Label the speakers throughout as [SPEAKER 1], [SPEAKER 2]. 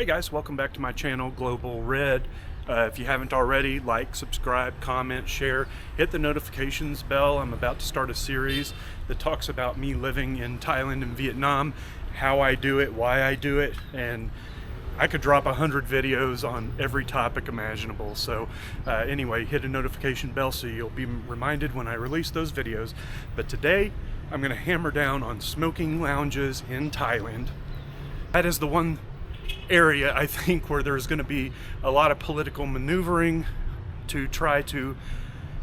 [SPEAKER 1] Hey guys, welcome back to my channel, Global Red. If you haven't already, like, subscribe, comment, share, hit the notifications bell. I'm about to start a series that talks about me living in Thailand and Vietnam, how I do it, why I do it, and I could drop 100 videos on every topic imaginable. So anyway, hit a notification bell so you'll be reminded when I release those videos. But today, I'm going to hammer down on smoking lounges in Thailand. That is the one area I think where there's going to be a lot of political maneuvering to try to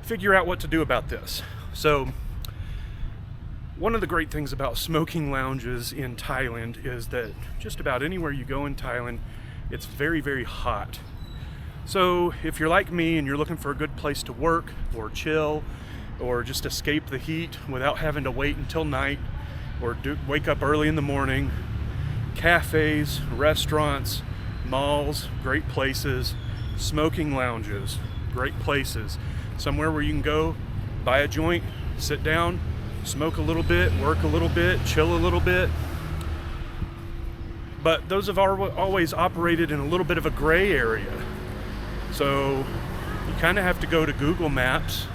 [SPEAKER 1] figure out what to do about this. So one of the great things about smoking lounges in Thailand is that just about anywhere you go in Thailand, it's very, very hot. So if you're like me and you're looking for a good place to work or chill or just escape the heat without having to wait until night or wake up early in the morning, cafes, restaurants, malls, great places, smoking lounges, great places. Somewhere where you can go, buy a joint, sit down, smoke a little bit, work a little bit, chill a little bit. But those have always operated in a little bit of a gray area. So you kind of have to go to Google Maps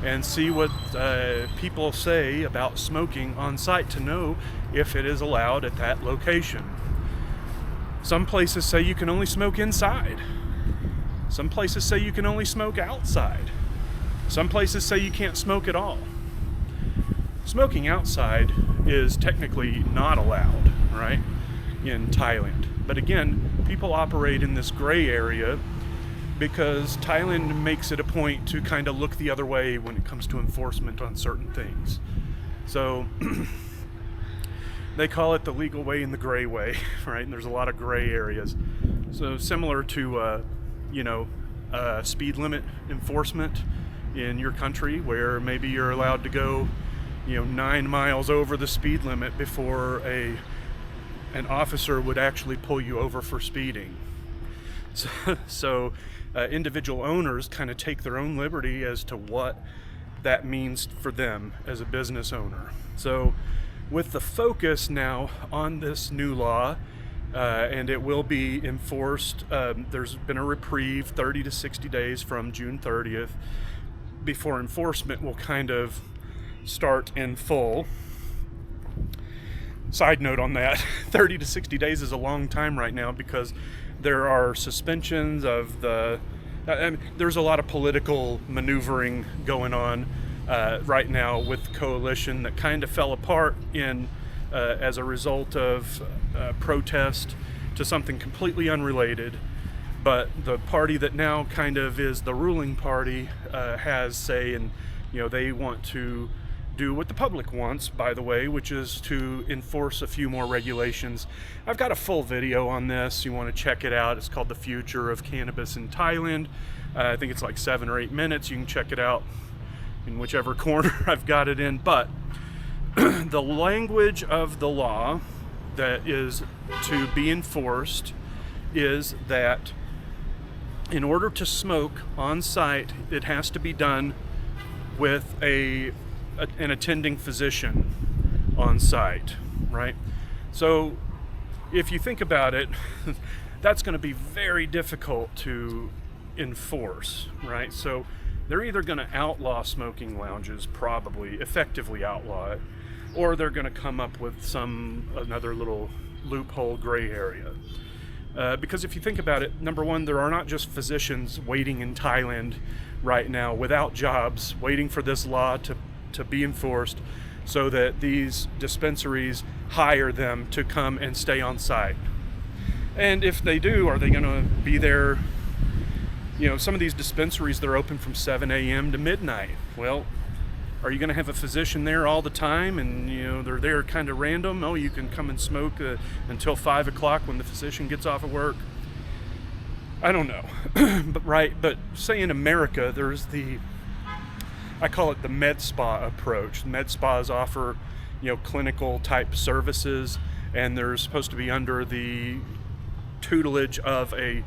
[SPEAKER 1] and see what people say about smoking on site to know if it is allowed at that location. Some places say you can only smoke inside. Some places say you can only smoke outside. Some places say you can't smoke at all. Smoking outside is technically not allowed, right, in Thailand. But again, people operate in this gray area because Thailand makes it a point to kind of look the other way when it comes to enforcement on certain things. So they call it the legal way and the gray way, right? And there's a lot of gray areas. So similar to, speed limit enforcement in your country, where maybe you're allowed to go, 9 miles over the speed limit before an officer would actually pull you over for speeding. So individual owners kind of take their own liberty as to what that means for them as a business owner. So with the focus now on this new law, and it will be enforced, there's been a reprieve 30 to 60 days from June 30th before enforcement will kind of start in full. Side note on that, 30 to 60 days is a long time right now because there are suspensions of there's a lot of political maneuvering going on right now with coalition that kind of fell apart as a result of protest to something completely unrelated. But the party that now kind of is the ruling party has say, and they want to do what the public wants, by the way, which is to enforce a few more regulations. I've got a full video on this. You want to check it out. It's called The Future of Cannabis in Thailand. I think it's like 7 or 8 minutes. You can check it out in whichever corner I've got it in. But the language of the law that is to be enforced is that in order to smoke on site, it has to be done with an attending physician on site, right? So if you think about it, that's going to be very difficult to enforce, right? So they're either going to outlaw smoking lounges, probably effectively outlaw it, or they're going to come up with another little loophole gray area. Because if you think about it, number one, there are not just physicians waiting in Thailand right now without jobs, waiting for this law to be enforced so that these dispensaries hire them to come and stay on site. And if they do, are they going to be there? Some of these dispensaries, they're open from 7 a.m. to midnight. Well, are you going to have a physician there all the time and they're there kind of random? Oh, you can come and smoke until 5 o'clock when the physician gets off of work? I don't know. But say in America, there's I call it the med spa approach. Med spas offer, clinical type services, and they're supposed to be under the tutelage of an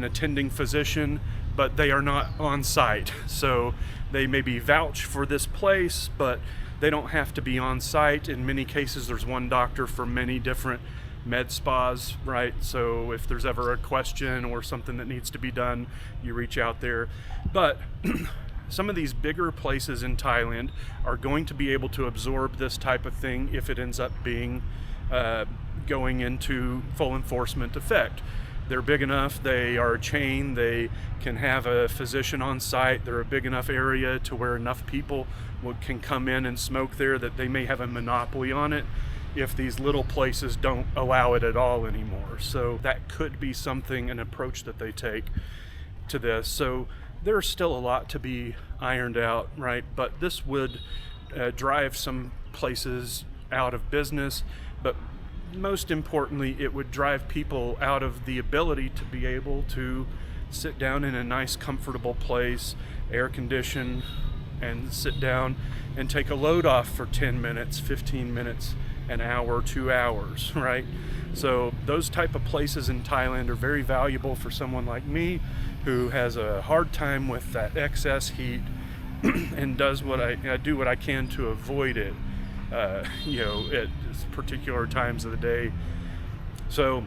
[SPEAKER 1] attending physician, but they are not on site. So they maybe vouch for this place, but they don't have to be on site. In many cases, there's one doctor for many different med spas, right? So if there's ever a question or something that needs to be done, you reach out there. But some of these bigger places in Thailand are going to be able to absorb this type of thing if it ends up being going into full enforcement effect. They're big enough, they are a chain, they can have a physician on site, they're a big enough area to where enough people can come in and smoke there that they may have a monopoly on it if these little places don't allow it at all anymore. So that could be something, an approach that they take to this. So there's still a lot to be ironed out, right? But this would drive some places out of business, but most importantly, it would drive people out of the ability to be able to sit down in a nice, comfortable place, air condition, and sit down and take a load off for 10 minutes, 15 minutes, an hour, 2 hours, right? So those type of places in Thailand are very valuable for someone like me who has a hard time with that excess heat and does what I do what I can to avoid it, you know, at particular times of the day. So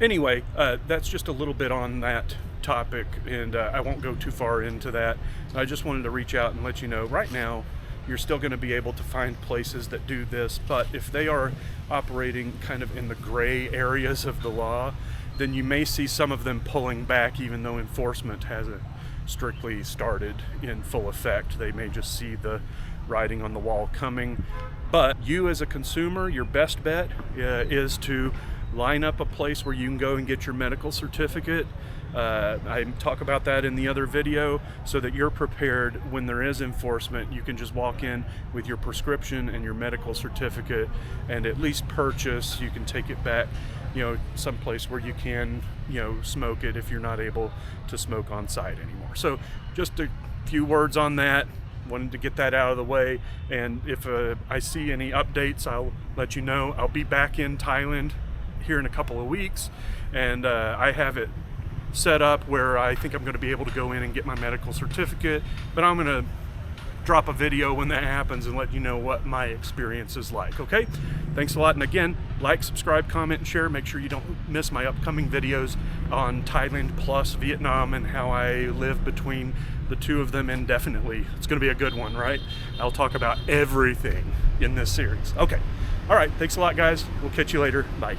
[SPEAKER 1] anyway, that's just a little bit on that topic, and I won't go too far into that. I just wanted to reach out and let you know right now you're still going to be able to find places that do this, but if they are operating kind of in the gray areas of the law, then you may see some of them pulling back even though enforcement hasn't strictly started in full effect. They may just see the writing on the wall coming. But you as a consumer, your best bet is to line up a place where you can go and get your medical certificate. I talk about that in the other video so that you're prepared when there is enforcement. You can just walk in with your prescription and your medical certificate and at least purchase. You can take it back, you know, someplace where you can, you know, smoke it if you're not able to smoke on site anymore. So just a few words on that. Wanted to get that out of the way, and if I see any updates, I'll let you know. I'll be back in Thailand here in a couple of weeks, and I have it set up where I think I'm going to be able to go in and get my medical certificate, but I'm going to drop a video when that happens and let you know what my experience is like. Okay, thanks a lot, and again, like, subscribe, comment, and share. Make sure you don't miss my upcoming videos on Thailand plus Vietnam and how I live between the two of them indefinitely. It's going to be a good one, right? I'll talk about everything in this series. Okay, all right, thanks a lot, guys. We'll catch you later. Bye.